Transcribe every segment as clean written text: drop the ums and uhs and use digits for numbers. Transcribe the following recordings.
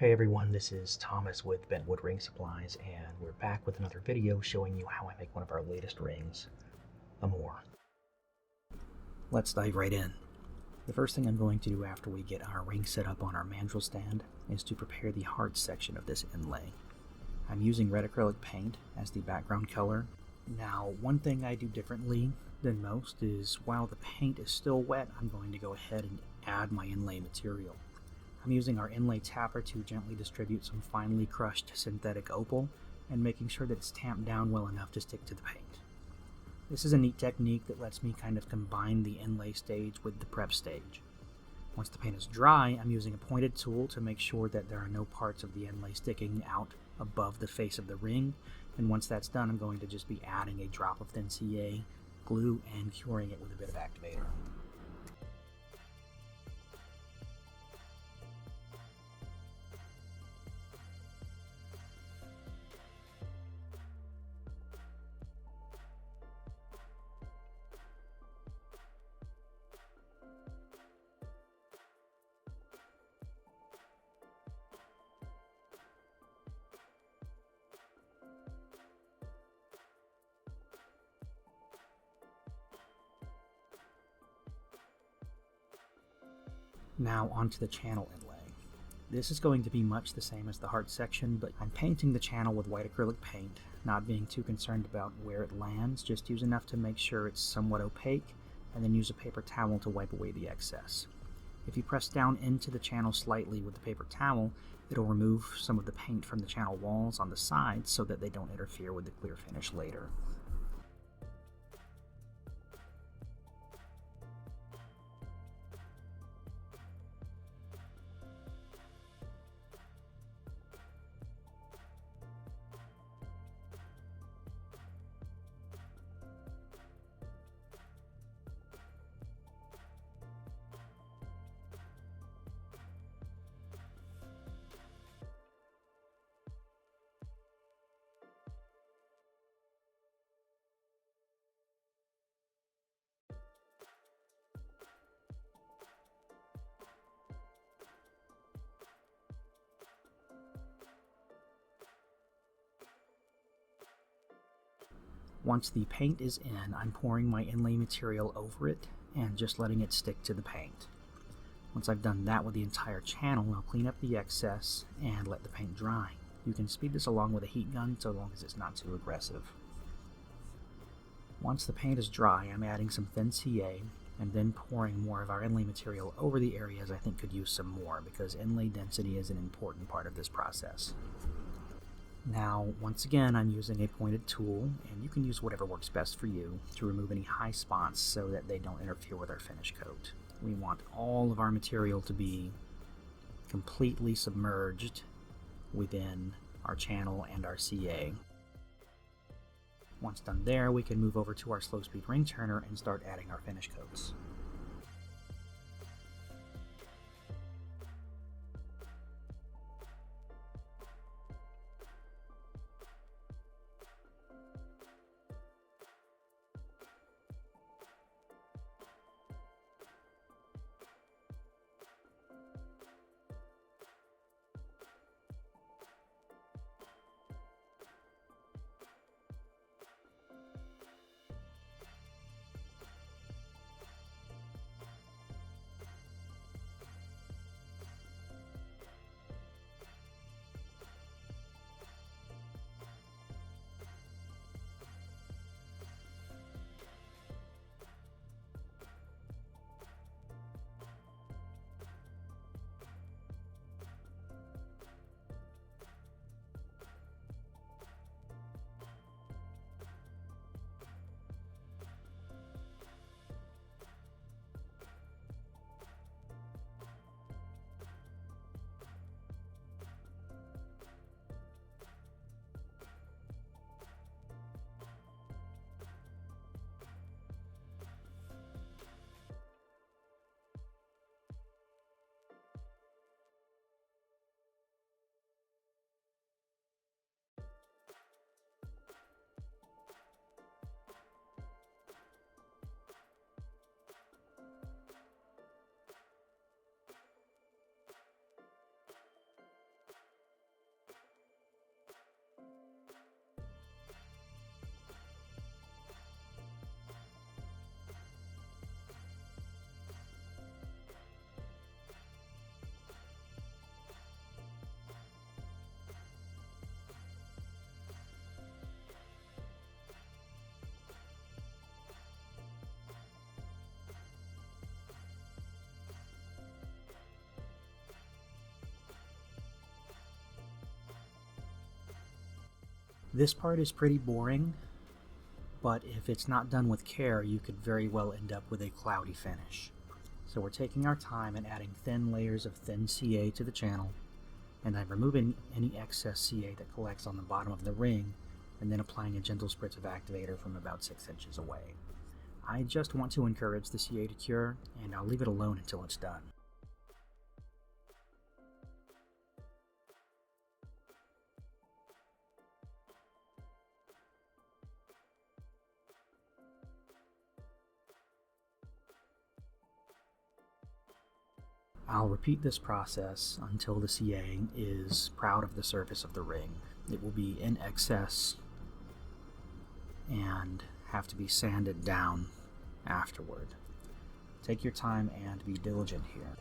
Hey everyone, this is Thomas with Bentwood Ring Supplies, and we're back with another video showing you how I make one of our latest rings, Amour. Let's dive right in. The first thing I'm going to do after we get our ring set up on our mandrel stand is to prepare the heart section of this inlay. I'm using red acrylic paint as the background color. Now, one thing I do differently than most is while the paint is still wet, I'm going to go ahead and add my inlay material. I'm using our inlay tapper to gently distribute some finely crushed synthetic opal and making sure that it's tamped down well enough to stick to the paint. This is a neat technique that lets me kind of combine the inlay stage with the prep stage. Once the paint is dry, I'm using a pointed tool to make sure that there are no parts of the inlay sticking out above the face of the ring, and once that's done, I'm going to just be adding a drop of thin CA, glue, and curing it with a bit of activator. Now onto the channel inlay. This is going to be much the same as the heart section, but I'm painting the channel with white acrylic paint, not being too concerned about where it lands, just use enough to make sure it's somewhat opaque, and then use a paper towel to wipe away the excess. If you press down into the channel slightly with the paper towel, it'll remove some of the paint from the channel walls on the sides so that they don't interfere with the clear finish later. Once the paint is in, I'm pouring my inlay material over it and just letting it stick to the paint. Once I've done that with the entire channel, I'll clean up the excess and let the paint dry. You can speed this along with a heat gun so long as it's not too aggressive. Once the paint is dry, I'm adding some thin CA and then pouring more of our inlay material over the areas I think could use some more, because inlay density is an important part of this process. Now, once again, I'm using a pointed tool, and you can use whatever works best for you to remove any high spots so that they don't interfere with our finish coat. We want all of our material to be completely submerged within our channel and our CA. Once done there, we can move over to our slow speed ring turner and start adding our finish coats. This part is pretty boring, but if it's not done with care, you could very well end up with a cloudy finish. So we're taking our time and adding thin layers of thin CA to the channel, and I'm removing any excess CA that collects on the bottom of the ring, and then applying a gentle spritz of activator from about 6 inches away. I just want to encourage the CA to cure, and I'll leave it alone until it's done. I'll repeat this process until the CA is proud of the surface of the ring. It will be in excess and have to be sanded down afterward. Take your time and be diligent here.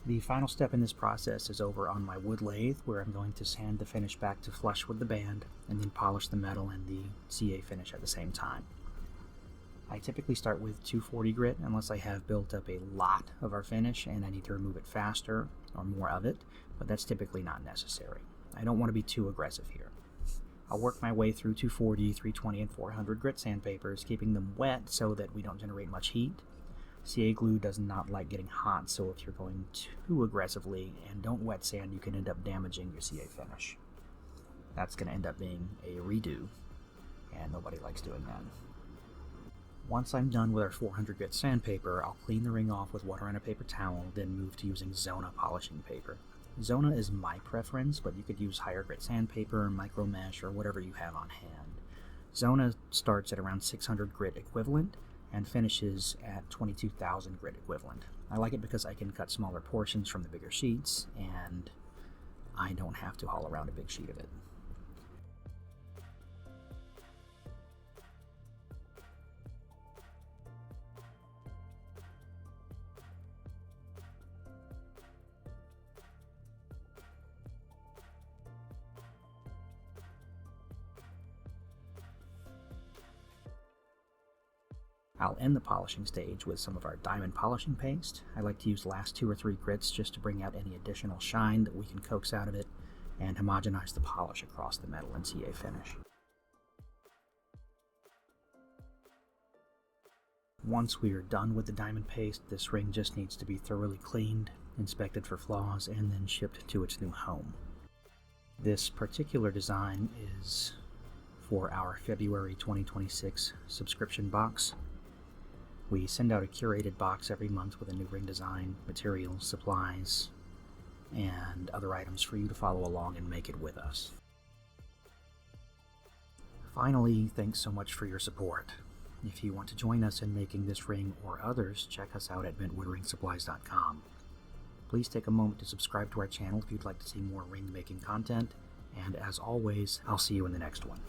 The final step in this process is over on my wood lathe, where I'm going to sand the finish back to flush with the band, and then polish the metal and the CA finish at the same time. I typically start with 240 grit unless I have built up a lot of our finish and I need to remove it faster or more of it, but that's typically not necessary. I don't want to be too aggressive here. I'll work my way through 240, 320, and 400 grit sandpapers, keeping them wet so that we don't generate much heat. CA glue does not like getting hot, so if you're going too aggressively and don't wet sand, you can end up damaging your CA finish. That's going to end up being a redo, and nobody likes doing that. Once I'm done with our 400 grit sandpaper, I'll clean the ring off with water and a paper towel, then move to using Zona polishing paper. Zona is my preference, but you could use higher grit sandpaper, micro mesh, or whatever you have on hand. Zona starts at around 600 grit equivalent and finishes at 22,000 grit equivalent. I like it because I can cut smaller portions from the bigger sheets, and I don't have to haul around a big sheet of it. I'll end the polishing stage with some of our diamond polishing paste. I like to use the last 2 or 3 grits just to bring out any additional shine that we can coax out of it and homogenize the polish across the metal and CA finish. Once we are done with the diamond paste, this ring just needs to be thoroughly cleaned, inspected for flaws, and then shipped to its new home. This particular design is for our February 2026 subscription box. We send out a curated box every month with a new ring design, materials, supplies, and other items for you to follow along and make it with us. Finally, thanks so much for your support. If you want to join us in making this ring or others, check us out at bentwoodringsupplies.com. Please take a moment to subscribe to our channel if you'd like to see more ring making content, and as always, I'll see you in the next one.